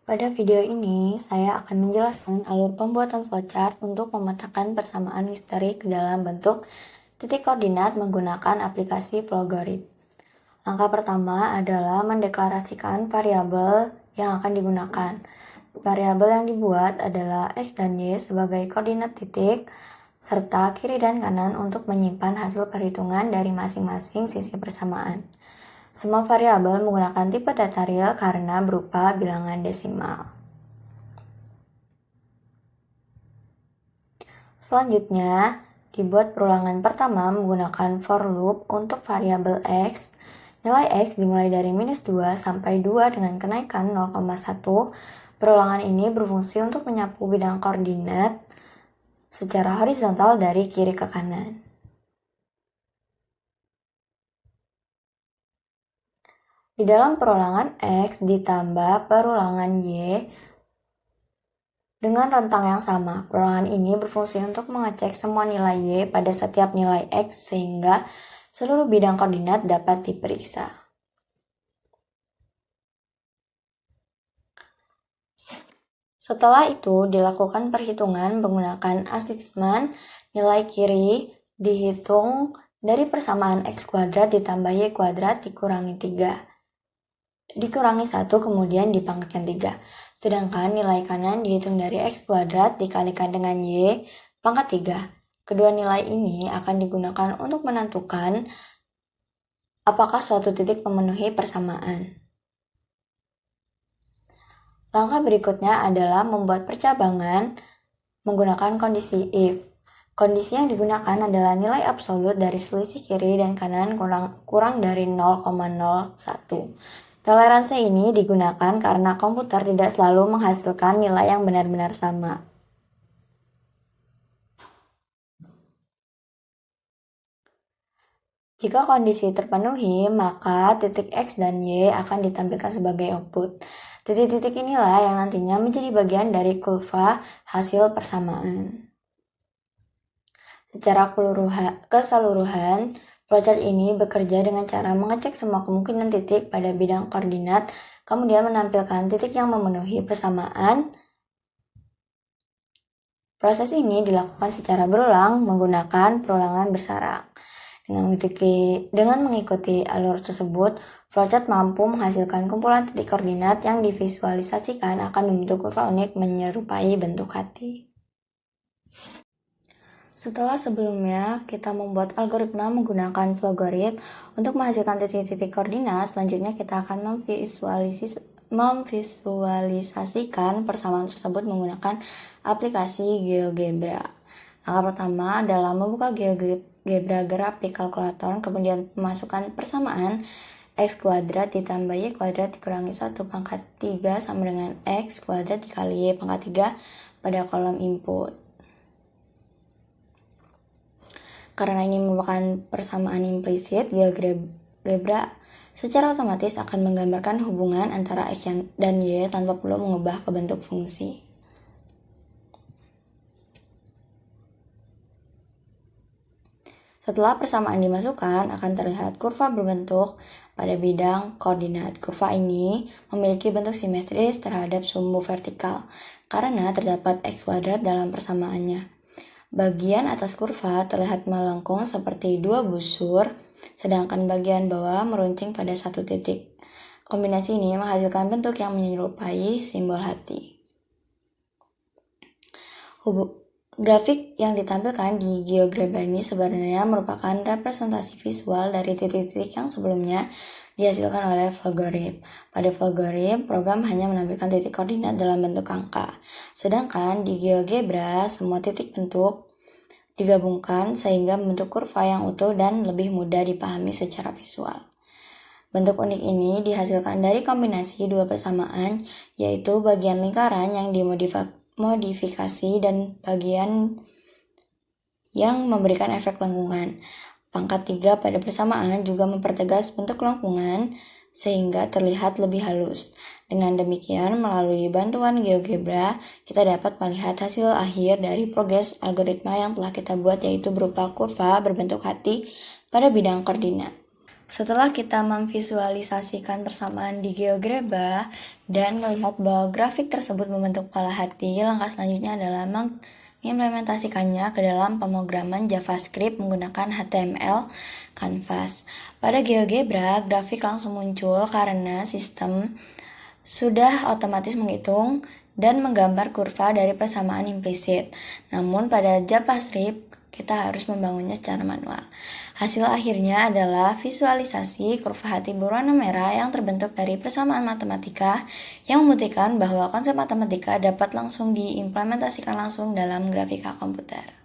Pada video ini, saya akan menjelaskan alur pembuatan flowchart untuk memetakan persamaan historik dalam bentuk titik koordinat menggunakan aplikasi Flowgorith. Langkah pertama adalah mendeklarasikan variabel yang akan digunakan. Variabel yang dibuat adalah X dan Y sebagai koordinat titik, serta kiri dan kanan untuk menyimpan hasil perhitungan dari masing-masing sisi persamaan. Semua variabel menggunakan tipe data real karena berupa bilangan desimal. Selanjutnya, dibuat perulangan pertama menggunakan for loop untuk variabel X. Nilai X dimulai dari -2 sampai 2 dengan kenaikan 0,1. Perulangan ini berfungsi untuk menyapu bidang koordinat secara horizontal dari kiri ke kanan. Di dalam perulangan X ditambah perulangan Y dengan rentang yang sama. Perulangan ini berfungsi untuk mengecek semua nilai Y pada setiap nilai X sehingga seluruh bidang koordinat dapat diperiksa. Setelah itu dilakukan perhitungan menggunakan assessment. Nilai kiri dihitung dari persamaan X kuadrat ditambah Y kuadrat dikurangi 1 kemudian dipangkatkan 3. Sedangkan nilai kanan dihitung dari X kuadrat dikalikan dengan Y pangkat 3. Kedua nilai ini akan digunakan untuk menentukan apakah suatu titik memenuhi persamaan. Langkah berikutnya adalah membuat percabangan menggunakan kondisi if. Kondisi yang digunakan adalah nilai absolut dari selisih kiri dan kanan kurang dari 0,01. Toleransi ini digunakan karena komputer tidak selalu menghasilkan nilai yang benar-benar sama. Jika kondisi terpenuhi, maka titik X dan Y akan ditampilkan sebagai output. Titik-titik inilah yang nantinya menjadi bagian dari kurva hasil persamaan. Secara keseluruhan, flowchart ini bekerja dengan cara mengecek semua kemungkinan titik pada bidang koordinat, kemudian menampilkan titik yang memenuhi persamaan. Proses ini dilakukan secara berulang menggunakan perulangan bersarang. Dengan mengikuti alur tersebut, flowchart mampu menghasilkan kumpulan titik koordinat yang divisualisasikan akan membentuk kurva unik menyerupai bentuk hati. Setelah sebelumnya kita membuat algoritma menggunakan Flowgorith untuk menghasilkan titik-titik koordinat, selanjutnya kita akan memvisualisasikan persamaan tersebut menggunakan aplikasi GeoGebra. Langkah pertama adalah membuka GeoGebra Graphic Calculator, kemudian memasukkan persamaan X kuadrat ditambah Y kuadrat dikurangi 1 pangkat 3 sama dengan X kuadrat dikali Y pangkat 3 pada kolom input. Karena ini merupakan persamaan implisit, GeoGebra secara otomatis akan menggambarkan hubungan antara X dan Y tanpa perlu mengubah ke bentuk fungsi. Setelah persamaan dimasukkan, akan terlihat kurva berbentuk pada bidang koordinat. Kurva ini memiliki bentuk simetris terhadap sumbu vertikal karena terdapat X kuadrat dalam persamaannya. Bagian atas kurva terlihat melengkung seperti dua busur, sedangkan bagian bawah meruncing pada satu titik. Kombinasi ini menghasilkan bentuk yang menyerupai simbol hati. Grafik yang ditampilkan di GeoGebra ini sebenarnya merupakan representasi visual dari titik-titik yang sebelumnya dihasilkan oleh Flowgorith. Pada Flowgorith, program hanya menampilkan titik koordinat dalam bentuk angka. Sedangkan di GeoGebra, semua titik bentuk digabungkan sehingga membentuk kurva yang utuh dan lebih mudah dipahami secara visual. Bentuk unik ini dihasilkan dari kombinasi dua persamaan, yaitu bagian lingkaran yang dimodifikasi dan bagian yang memberikan efek lengkungan. Pangkat 3 pada persamaan juga mempertegas bentuk lengkungan sehingga terlihat lebih halus. Dengan demikian, melalui bantuan GeoGebra, kita dapat melihat hasil akhir dari progres algoritma yang telah kita buat, yaitu berupa kurva berbentuk hati pada bidang koordinat. Setelah kita memvisualisasikan persamaan di GeoGebra dan melihat bahwa grafik tersebut membentuk pola hati, langkah selanjutnya adalah mengimplementasikannya ke dalam pemrograman JavaScript menggunakan HTML Canvas. Pada GeoGebra, grafik langsung muncul karena sistem sudah otomatis menghitung dan menggambar kurva dari persamaan implisit. Namun pada JavaScript, kita harus membangunnya secara manual. Hasil akhirnya adalah visualisasi kurva hati berwarna merah yang terbentuk dari persamaan matematika yang membuktikan bahwa konsep matematika dapat langsung diimplementasikan langsung dalam grafika komputer.